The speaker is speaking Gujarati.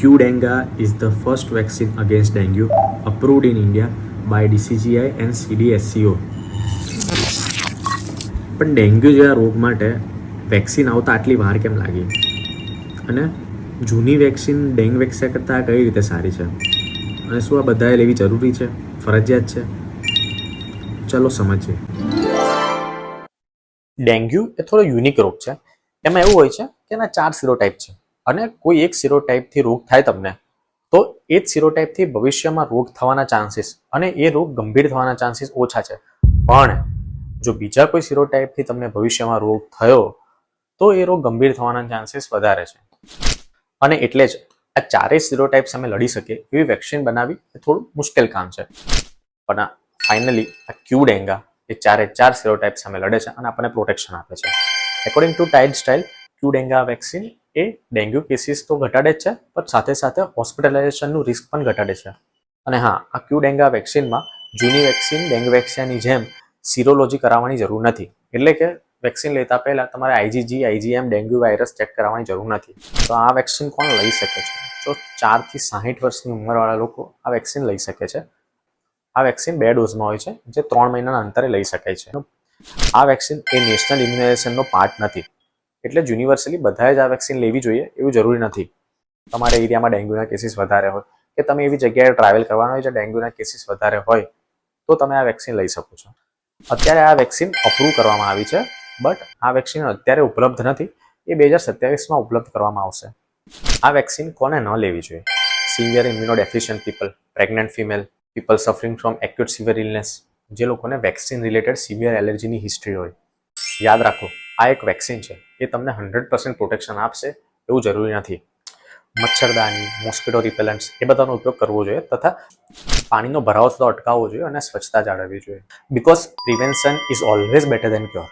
Qdenga is the first vaccine against dengue approved in India by DCGI and CDSCO. પણ ડેન્ગ્યુ જેવા રોગ માટે વેક્સિન આવતા આટલી વાર કેમ લાગી? અને જૂની વેક્સિન ડેન્ગ વેક્સિન કરતાં કઈ રીતે સારી છે? અને શું આ બધાએ લેવી જરૂરી છે, ફરજિયાત છે? ચલો સમજીએ. ડેન્ગ્યુ એ થોડો યુનિક રોગ છે. એમાં એવું હોય છે કે એના 4 સિરોટાઈપ છે અને કોઈ એક સિરોટાઈપથી રોગ થાય તમને તો એ જ સિરોટાઈપથી ભવિષ્યમાં રોગ થવાના ચાન્સીસ અને એ રોગ ગંભીર થવાના ચાન્સીસ ઓછા છે. પણ જો બીજા કોઈ સિરોટાઈપથી તમને ભવિષ્યમાં રોગ થયો તો એ રોગ ગંભીર થવાના ચાન્સીસ વધારે છે. અને એટલે જ આ ચારેય સિરોટાઈપ સામે લડી શકે એવી વેક્સિન બનાવવી એ થોડું મુશ્કેલ કામ છે. પણ ફાઇનલી આ ક્યુડેંગા એ 4 સિરોટાઈપ સામે લડે છે અને આપણને પ્રોટેક્શન આપે છે. એકોર્ડિંગ ટુ ટાઇડ સ્ટાઇલ ક્યુડેંગા વેક્સિન એ ડેન્ગ્યુ કેસીસ તો ઘટાડે જ છે પણ સાથે સાથે હોસ્પિટલાઇઝેશનનું રિસ્ક પણ ઘટાડે છે. અને હા, આ ક્યુડેંગા વેક્સિનમાં જૂની વેક્સિન ડેન્ગ્યુ વેક્સિનની જેમ સિરોલોજી કરાવવાની જરૂર નથી. એટલે કે વેક્સિન લેતા પહેલા તમારે આઈજીજી, આઈજીએમ, ડેન્ગ્યુ વાયરસ ચેક કરાવવાની જરૂર નથી. તો આ વેક્સિન કોણ લઈ શકે છે? તો 4 થી 60 વર્ષની ઉંમરવાળા લોકો આ વેક્સિન લઈ શકે છે. આ વેક્સિન 2 ડોઝમાં હોય છે જે 3 મહિનાના અંતરે લઈ શકાય છે. આ વેક્સિન એ નેશનલ ઇમ્યુનાઇઝેશનનો પાર્ટ નથી. એટલે યુનિવર્સલી બધાએ જ આ વેક્સિન લેવી જોઈએ એવું જરૂરી નથી. તમારા એરિયામાં ડેન્ગ્યુના કેસીસ વધારે હોય કે તમે એવી જગ્યાએ ટ્રાવેલ કરવાના હોય જ્યાં ડેન્ગ્યુના કેસીસ વધારે હોય તો તમે આ વેક્સિન લઈ શકો છો. અત્યારે આ વેક્સિન અપ્રૂવ કરવામાં આવી છે બટ આ વેક્સિન અત્યારે ઉપલબ્ધ નથી. એ 2027માં ઉપલબ્ધ કરવામાં આવશે. આ વેક્સિન કોને ન લેવી જોઈએ? Severe immunodeficient people, pregnant female, people suffering from acute severe illness, જે લોકોને વેક્સિન રિલેટેડ સિવિયર એલર્જીની હિસ્ટ્રી હોય. યાદ રાખો, આ એક વેક્સિન છે. એ તમને 100% પ્રોટેક્શન આપશે એવું જરૂરી નથી. મચ્છરદાની, મોસ્કિટો રિપેલન્ટ્સ એ બધાનો ઉપયોગ કરવો જોઈએ તથા પાણીનો ભરાવો થતો અટકાવવો જોઈએ અને સ્વચ્છતા જાળવવી જોઈએ. Because prevention is always better than cure.